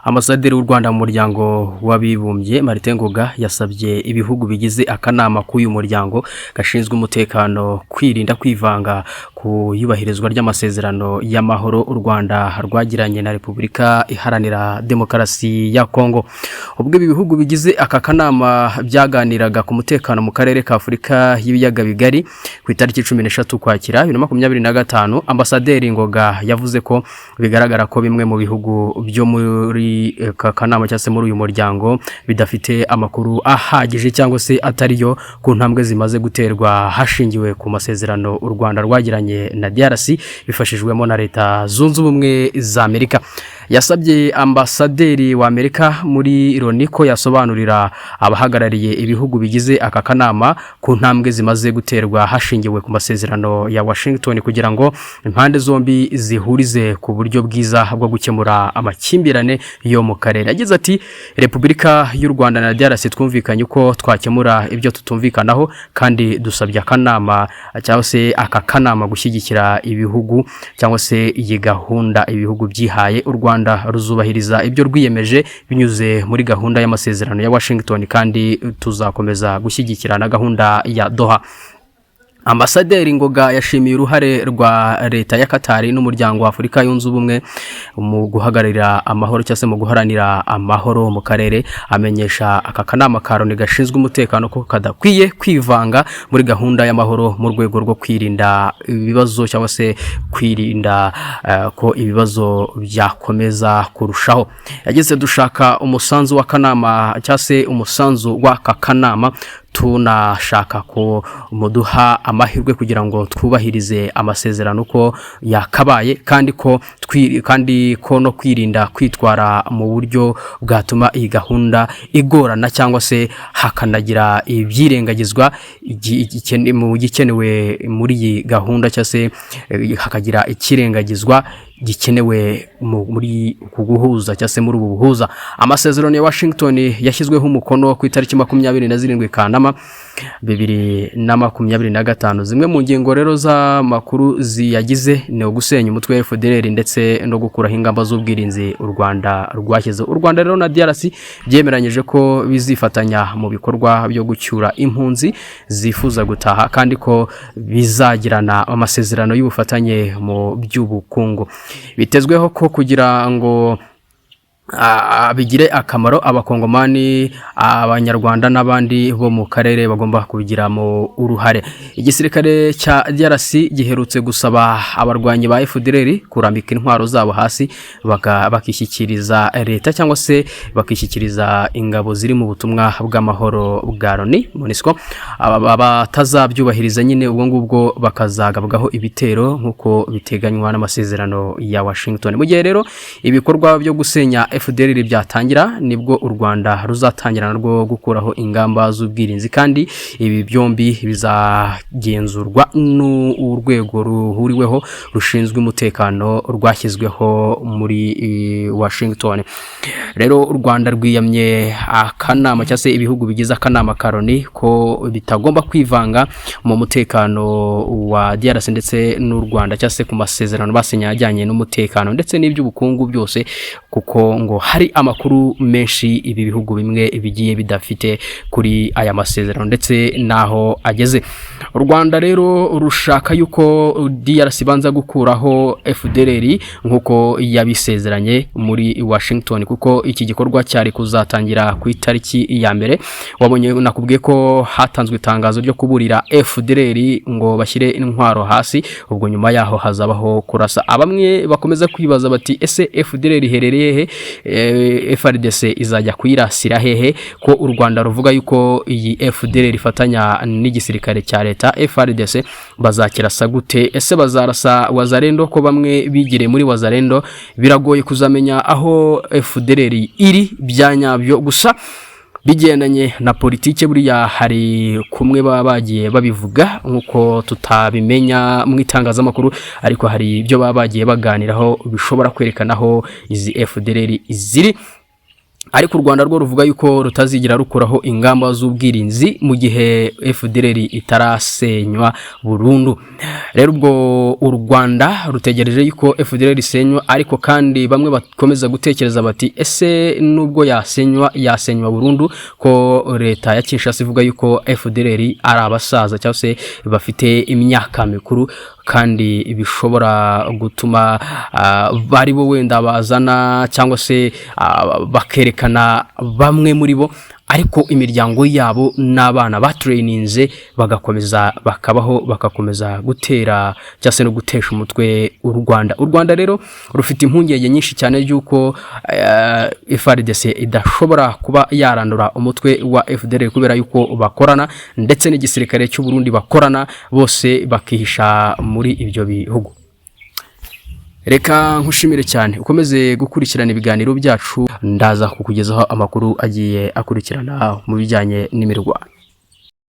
Ambasaderi w'u Rwanda mu muryango w'abibumbye Martin Ngoga yasabye ibihugu bigize akanama k'uyu muryango gashinzwe umutekano kwirinda kwivanga ku yubahirizwa ry'amasezerano y'amahoro u Rwanda rwagiranye na Repubulika Iharanira Demokarasi ya Kongo. Ubwo ibi bihugu bigize aka kanama byaganiraga ku mutekano mu karere ka Afurika y'ibiyaga bigari ku itariki 13 Ukwakira 2025, Ambasaderi Ngoga yavuze ko bigaragara ko bimwe mu bihugu byo muri kanama cyase muri uyu muryango bidafite amakuru ahagije cyangwa se atariyo ku ntambwe zimaze guterwa hashingiwe ku masezerano u Rwanda rwagiranye na DRC bifashijwemo na Leta Zunze Ubumwe za Amerika. Yasabye Ambasaderi wa Amerika muri Loni ko yasobanurira abahagarariye ibihugu bigize aka kanama ku ntambwe zimaze guterwa hashingiwe ku masezerano ya Washington kugira ngo impande zombi zihurize ku buryo bwiza bwo gukemura amakimbirane yo mu karere. Yagize ati Repubulika y'u Rwanda na DRC twumvikanye uko twakemura ibyo tutumvikanaho, kandi dusabye akanama cyangwa se aka kanama gushyigikira ibihugu cyangwa se iyi gahunda ibihugu byihaye. U Rwanda ruzubahiriza ibyo rwiyemeje binyuze muri gahunda y'amasezerano ya Washington, kandi tuzakomeza gushyigikira na gahunda ya Doha. Ambasaderi Ngoga yashimiye uruhare rwa Leta ya Qatar n'umuryango wa Afurika yunze ubumwe mu guhagararira amahoro cyase mu guharanira amahoro mu karere. Amenyesha aka kanama karoni gashinzwe umutekano ko kadakwiye kwivanga muri gahunda y'amahoro mu rwego rwo kwirinda ibibazo cyangwa se kwirinda ko ibibazo byakomeza kurushaho. Yagize dushaka umusanzu wa kanama cyase umusanzu w'aka kanama, tunashaka ko muduha amahirwe kugira ngo twubahirize amasezerano ko yakabaye, kandi ko no kwirinda kwitwara mu buryo bwatuma iyi gahunda igorana cyangwa se hakanagira ibyirengagizwa gikenewe muri iyi gahunda cyangwa se hakagira ikirengagizwa gikenewe muri kuguhuza cyase muri ubu buhuza. Amasezerano ya Washington yashyizweho umukono ku itariki 27 Kanama 2025. Zimwe mu ngingo rero za makuru ziyagize ni ugusenya umutwe wa FDLR ndetse no gukuraho ingamba z'ubwirinzi u Rwanda rwashyize. U Rwanda rero na DRC byemeranyije ko bizifatanya mu bikorwa byo gucyura impunzi zifuza gutaha, kandi ko bizagirana amasezerano y'ubufatanye mu by'ubukungu. Bitezweho ko kugira ngo bigire akamaro abakongomani, abanyarwanda n'abandi bo mu karere bagomba kubigiramo uruhare. Igisirikare cya DRC giherutse gusaba abarwanyi ba FDLR kurambika intwaro zabo hasi bakishyikiriza leta cyangwa se bakishyikiriza ingabo ziri mu butumwa bw'amahoro bwa Loni MONUSCO. Abatazabyubahiriza nyine ubwo ngubwo bakazagabwaho ibitero nk'uko biteganywa n'amasezerano ya Washington. Mu gihe rero ibikorwa byo gusenya FDLR byatangira, nibwo u Rwanda ruzatangira narwo gukuraho ingamba z'ubwirinzi, kandi ibi byombi bizagenzurwa n'urwego ruhuriweho rushinzwe umutekano rwashyizweho muri Washington. Rero u Rwanda rwiyamye akanama cyase ibihugu bigize akanama karoni ko bitagomba kwivanga mu mutekano wa DRC ndetse n'u Rwanda cyase ku masezerano basenyajyanye n'umutekano ndetse n'iby'ubukungu byose, kuko ngo hari amakuru menshi ibi bihugu bimwe bigiye bidafite kuri aya masezerano ndetse naho ageze. U Rwanda rero rushaka yuko DRC banza gukuraho FDLR nkuko yabisezeranye muri Washington, kuko iki gikorwa cyari kuzatangira ku itariki ya mbere. Wabonye nakubwiye ko hatanzwe itangazo ryo kuburira FDLR ngo bashyire intwaro hasi, ubwo nyuma yaho hazabaho kurasa. Abamwe bakomeza kwibaza bati ese FDLR herereye he? FARDC izajya kuyirasira hehe ko u Rwanda ruvuga yuko iyi FDLR ifatanya n'igisirikare cya leta? FARDC bazakirasa gute? Ese bazarasa Wazalendo ko bamwe bigire muri Wazalendo? Biragoye kuzamenya aho FDLR iri byanyabyo, gusa bigendanye na politike buriya hari kumwe bagiye babivuga nkuko tutabimenya mu itangazamakuru, ariko hari ibyo bagiye baganiraho bishobora kwerekana aho izi FDLR ziri. ariko u Rwanda rwo ruvuga yuko rutazigira rukuraho ingamba z'ubwirinzi mu gihe FDLR itarasenywa burundu. Rero ubwo u Rwanda rutegereje yuko FDLR isenywa, ariko kandi bamwe bakomeza gutekereza bati ese nubwo yasenywa burundu ko leta ya Kinshasa ivuga yuko FDLR ari abasaza cyangwa se bafite imyaka mikuru, kandi bishobora gutuma bari bo wenda bazana cyangwa se bakerekana bamwe muri bo, ariko imiryango yabo n'abana batraininze bagakomeza bakabaho, bagakomeza gutera cyangwa se no gutesha umutwe u Rwanda. U Rwanda rero rufite impungenge nyinshi cyane y'uko FARDC idashobora kuba yarandura umutwe wa FDLR kubera yuko bakorana, ndetse n'igisirikare cy'u Burundi bakorana, bose bakihisha muri ibyo bihugu. Reka nkushimire cyane, ukomeze gukurikirana ibiganiro byacu, ndaza kukugezaho amakuru agiye akurikirana mu bijyanye n'imirwano.